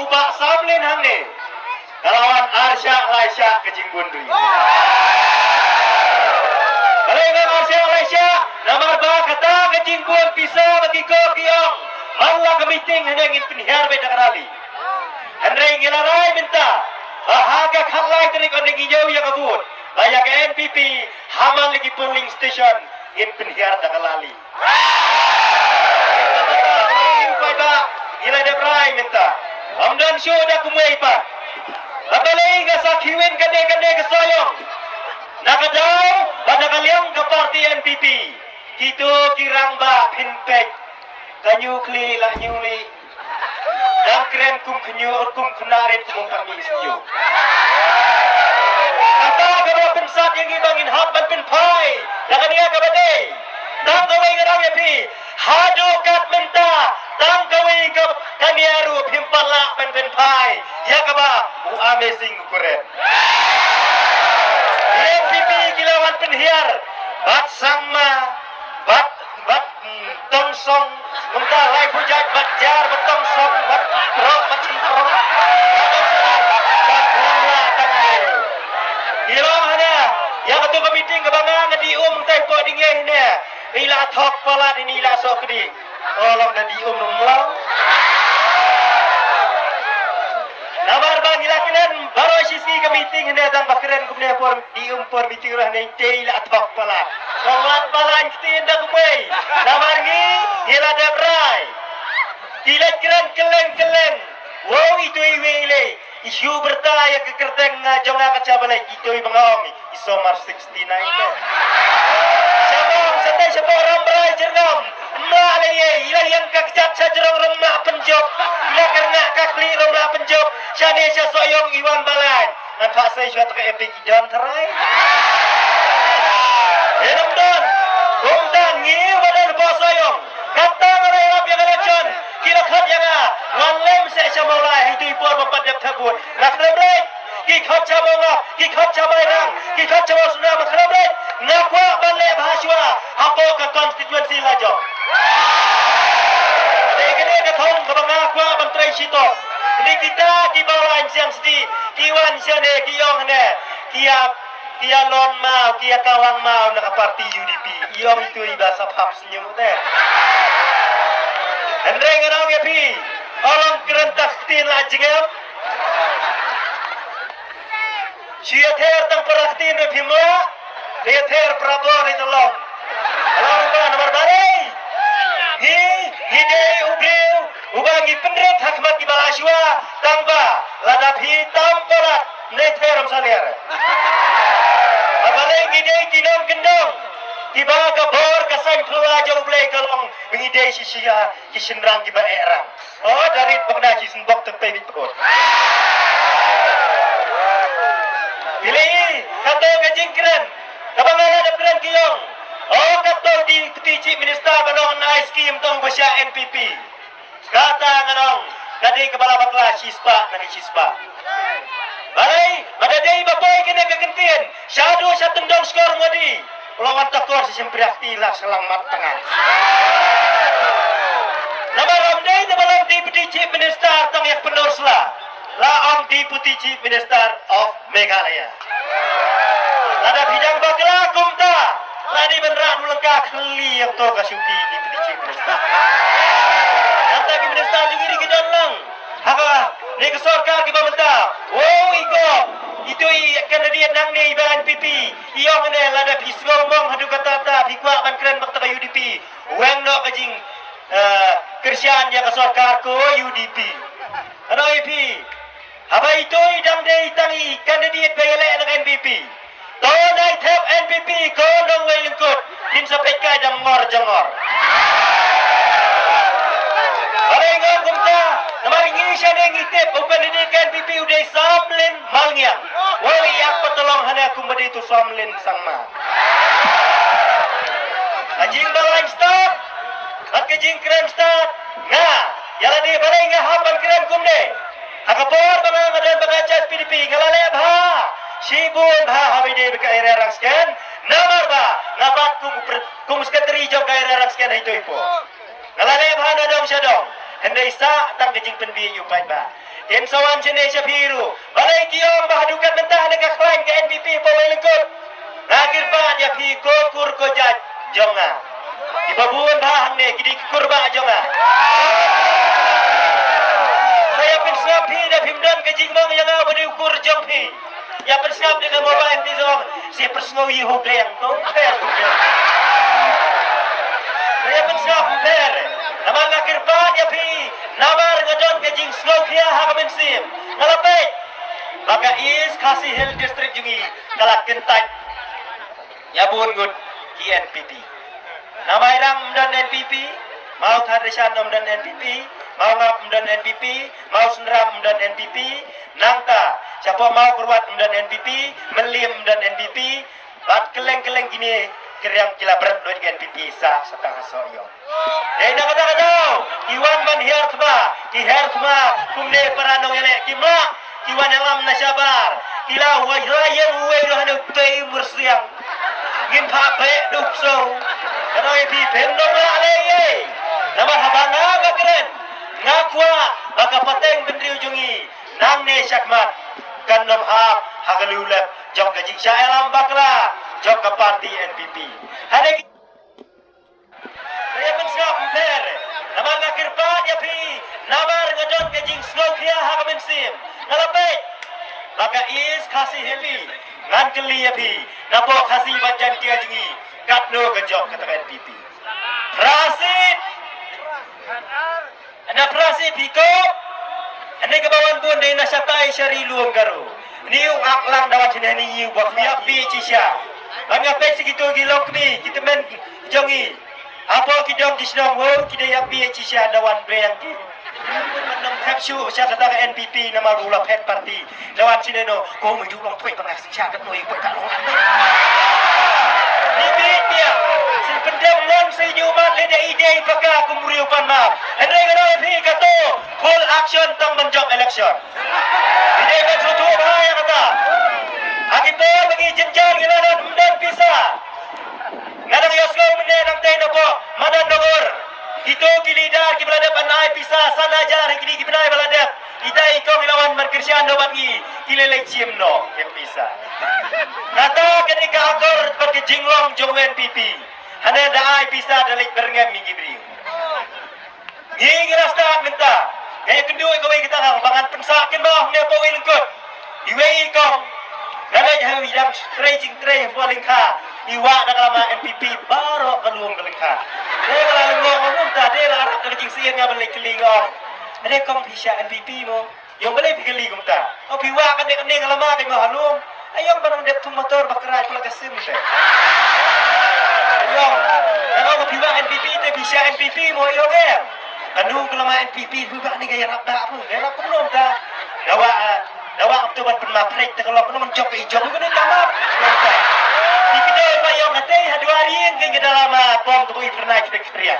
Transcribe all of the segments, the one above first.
ubah samlin hang ni. Kalawan Arsya Laisya kejing bundui. Kalau ingin Arsya Laisya, namar ba kata kejing bun pisau bagi kau kiong. Malah ke meeting hanya ingin penihar beda kerali. Henry ngilarai minta. Bahaga kalai teri kau nenginyau yang kabut. Layak ke NPP, hamal lagi polling station. Ingin penihar dah kelali. Ila debrai minta. Amdan show dah kumai pa. Apalagi sa kiwin kade kesoyong. Nakadaw pada kaliang ke parti NPP. Kito kirang ba pinpek. Kanyu kli la nyuli. Dan keren kum kenyu kum kenarin kum kami isyo. Kata kalau pensat yang ibangin hapan penpai. Dakan dia kabade. Tang kawai ngarang ya pi. Hado kat menta. Tang kawai ke kaniaru pimpala penpai. Ya kaba amazing ukuran. NPP kilawan penhiar. Bat sangma. Bat tongsong. Menta lai hujat bat jar bat tongsong. Bat trok bat cimprong. Bat rangla tangai. Hilang hanya. Yang ketua komiti kebangan di taipo dingin ni. Ila thok palat ini ila sok di. Tolong dah di rumlang. Namar bang ilakinan baru sisi ke meeting ni dan bakran kumne por di por meeting lah ni ila thok palat. Palat palan kita dah kumai. Namar ni ila debrai. Ila keren keleng. Wow itu iwele. Isu bertaya ke kerteng jonga kacabalai itu bangong. Isomar 69 ni. Siapa rambrai jerngam. Malaya ila yang kakcap sajerong remah penjop. Ila karena kakli remah penjop. Syane sya soyong iwan balan. Nampak saya suatu ke epic idon terai. Enam don. Kumdan ngiu badan bos soyong. Kata ngalai rap yang ngalacon. Kila khat yang wan lem saya sya maulai. Itu ipor mempat dap tabut. Nakhlebret. Ki khat sya maulai. Ki khat sya bairang. Ki khat sya mausuna makhlebret. Ngakwa balik bahaswa. Apa ke konstituensi lajong. Ini ketong kebangakwa menteri sitok. Ini kita di bawah siang sedih. Kiwan siang ni, kiyong ni. Kia lon mau, kia kawang mau nak parti UDP. Iyong itu ibasa pap senyum teh. Hendreng ngarang ya pi. Orang kerentak tin lah jengem. Sia ter tang peraktin ni pimla. Dia ter prabor ni tolong. Alam apa nomor balai. Hidei ubreu ubangi penret hakmat di balaswa tangba ladap hitam perak neteram saliar. Abaleng hidei tinam kendong tiba kabor kasan keluar jauh belai kalong hidei sisia kisenrang tiba erang. Oh dari pokna kisenbok tepai bitpot. Pilih kata kejingkran kabangan ada keren kiyong. Oh kata di peti minister banong na skim tong basya NPP. Kata nganong kadi kepala bakla sispa nang sispa. Balai madadai bapai kena kegentian. Syadu sa tendong skor modi. Lawan takor si sempriakti lah selang mat tengah. Nama ramdai te balang deputy chief minister tong yak penursla. Laong deputy chief minister of Meghalaya. Ada bidang bakla kumta. Tadi beneran melengkap keli yang tu kasuki di petici minister. Yang tadi minister juga di kedan lang. Haka ni kesorkar kita minta. Oh iko itu kandidat nang ni iba NPP. Iyong ni lada pisgol mong hadu kata ta pikwa ban keren bakta ka UDP. Weng no kajing kersian yang kesorkar ko UDP. Ano IP? Haba itu idang dei tangi kandidat bayale nang NPP. Tonai tep NPP konong welingkut din sa pekai dan ngor-jengor. Barengan kumta, namaringi siya na ngitip, bukan ini ke NPP udah samlin malnya. Woi, apa tolong hanya kumba dito samlin sangma. Ajing balang start, at kajing keren start. Nga, yala di barengan hapan keren kumde. Hakapor mga ngadan bagacas PDP, ngalaleb ha. Sibun ha habide beka irarang scan nomor ba ngabat kung sekretari jong ka irarang scan ito ipo ngalalay ba na dong siya dong Hendai sa tang kejing penbi yu pai ba. Ten sawan chene Syafiru. Balai kiong bahadukan mentah dengan klaim ke NPP pawai lengkut. Ngakir pa dia pi kokur ko jaj jonga. Ibabun bahang ne kidi kurba jonga. Saya pensap pi da pimdan kejing mang yang abadi ukur jong pi. Ya pensap dengan mobile di zong. Si persngau yi ho yang tong per tu. Saya pensap per. Nama ngakir pa dia pi. Nabar ngadon kejing sngau kia ha kabensim. Ngalapet. Maka is kasih hel distrik jungi kalak kentai. Ya bungut ki NPP. Nama irang dan NPP, mau tharisan dan NPP, mau ngap dan NPP, mau senram dan NPP, nangta siapa mau kurwat dan NPP, melim dan NPP, bat keleng-keleng gini keriang kila berat loh dengan NPP sa setengah soyo. Nak kata kiwan man hiar thma, kumne parano ele kimla, kiwan alam nasabar, kila wajrayan uwe rohanu tei mursiang. Gin pa pe duk so. Kanoi pi pendong la le. Nama habanga bakren. Ngakwa baka pateng bendri ujungi. Nang ne syakmat. Kan nom hap hagalulep jok gajing syailam bakla. Jok ke parti NPP. Hadek saya pensap emper. Nama ngakir pa dia pi. Nabar ngadon gajing slow kia hakabensim. Ngalapet. Maka is kasih heli. Ngan keli api. Napa kasih bacan dia jungi. Katno gejok kata NPP. Prasit. Anda prasit hiko. Anda kebawan pun dari nasyatai syari luang garu. Niu aklang dawan sini niu buat api cisya. Bangga pek segitu gilok ni. Kita men jongi. Apa kidong disnong ho. Kita api cisya dawan breyang ki. Menang kapsu siapa kata NPP nama rula pet party. Dawan sini no. Kau menjuk long tuai pengas siapa noi buat tak long. Bibit dia. Sin pendem long senyuman leda ide pakai kumuriupan map. Hendai kena pi kato full action tang menjok election. Ide kan suatu bahaya kata. Kita bagi jenjang ilanan dan pisah. Ngadang yoslo mene nang tay nopo madan dogor. Itu kilidar kibeladap anai pisah sana jar kini kibenai baladap. Idai kong ilawan markirsian no bagi kilelek ciem no yang pisah. Kata ketika akor bagi jinglong jong NPP. Hanya daai pisah dalik berngem mi gibri. Ngi rasta minta. Kaya kedua kawai kita kang bangan pensakin bawah ne pawai lengkut. Iwei kong. Galai yang yang stretching tray paling ka. Iwa nak lama NPP baru keluang kelengka. Dia kalau ngomong ngomong tak dia lah arah kerjing siang ngah balik kelingong. Ada kong pisah NPP mo. Yang balik pergi kelingong tak. Oh piwa kan dia kening lama kay mo halum. Ayong barang dep tu motor bakrat pula kesim teh. Ayong. Kalau piwa NPP teh pisah NPP mo ayong eh. Anu kalau lama NPP piwa ni gaya rap dah apa? Gaya rap penuh dah. Dawa Oktober penmaprek kalau penuh mencok ke hijau itu ni tamam. Di kedai payung nanti dua hari yang kita lama pom tu pernah kita kriak.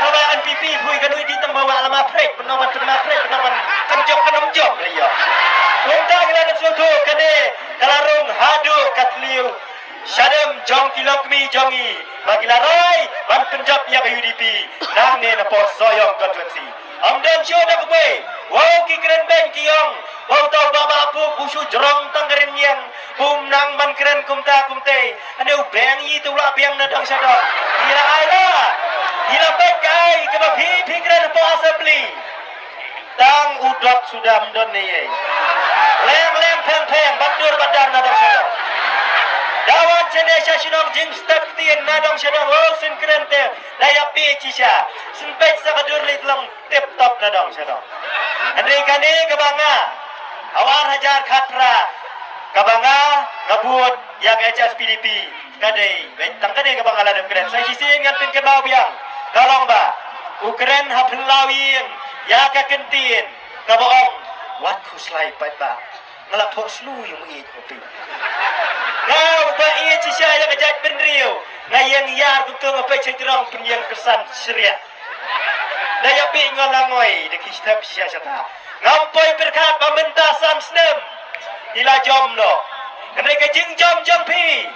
Kalau NPP hui kan hui di tembawa lama prek penaman kencok kenomjok dia. Untuk kita nak suatu kade kalarung hadu katliu syadem jong kilokmi jongi bagi larai ban penjap yang UDP nang ne napo soyong konstitusi. Amdan show dah kue. Wow ki keren beng kiong. Wow tau baba apu busu jerong tanggerin yang. Bum nang man keren kumta kumte. Anda ubeng yi tu lah biang nadang sadar. Ira aila. Ira pekai keba pi keren po assembly. Tang udot sudah mdon ni ye. Lem peng badur badar nadang sadar. Dawan Indonesia sinong jing step tien nadang sadar. Oh sin keren te. Daya pi cisha. Sin pek sakadur lit lang tip top nadang sadar. Andai kani kebanga. Awar hajar khatra. Kabanga ngabut yang HSPDP kadai bentang kadai kabanga ladam keren saya sisin ngan pin kebau biang tolong ba Ukren hapun lawin ya ka kentin kaboong wat kuslai pat ba ngelap hos lu yung i kopi ngau ba iya cisya yang ajat benriu ngayang yar gutung apa cetrong penyang kesan syariah daya pi ngolangoi de kistab siasata ngampoi berkat pementasan snem ila jomno kenai ke jing jom pi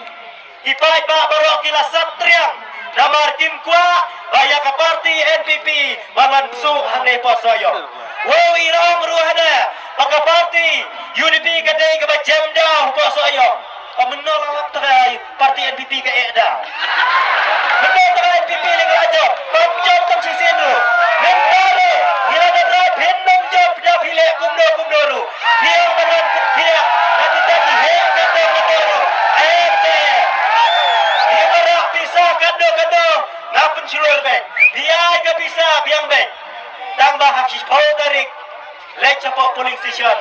ipai ba barok ila satriang Namar Kim Kwa Baya ke parti NPP Mangan Psu Hane Posoyo Wow irong ruhana Maka parti UDP kadai ke macam dah Posoyo Menolak terai parti NPP ke Ekda Menolak terai NPP lagi aja Pemjom tang sisi tu Mentara Bila ada terai Penang job dah pilih kumdo ru Dia menang dia Nanti tadi hek kata AMT Dia merak pisah kado Ngapen seluruh baik Dia ke pisah biang baik Tambah haksis pau tarik Lek cepat polling station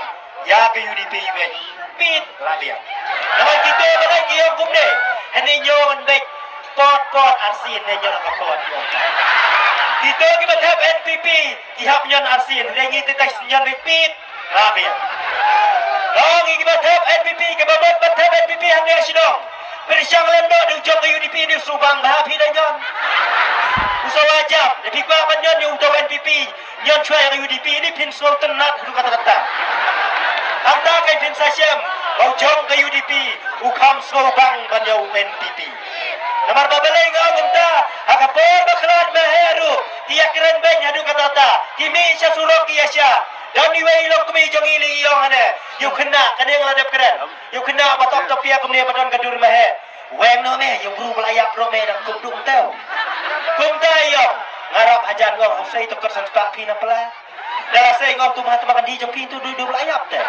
Ya ke UDP baik Pit lah biang Nama kita lagi yang kumde Hanya nyon baik Pot arsin Hanya nyon kakot Kita kita tahap NPP Kihap nyon arsin Rengi tetek nyon baik Pit lah biang Dong kita tahap NPP Kebabat tahap NPP Hanya sidong Bersang lendok di ujung ke UDP ni Subang bahap hidup nyon Usah wajab Lebih kuat nyon di ujung NPP Nyon cuai ke UDP ni Pin slow tenat Itu kata-kata Hantar ke Pin Sasyam Ujung ke UDP Ukam slow bang Banyau NPP Namar babalai ngau minta Akapor baklat maheru Tiak keren bang Hadu kata-kata Kimi isya surok kiasya Dan niwai ilok kumi jong ili iyong hane Yu kena Kena yang ladap keren Yu kena batok topia kumni badan kadur mahe Weng no me Yu buru belayak pro me Dan kumdung tau Kumda iyong Ngarap ajan ngong Husay tukar sang sepak kina pala Dalam saya ngong tu mahat makan di jong pintu Duduk belayak tau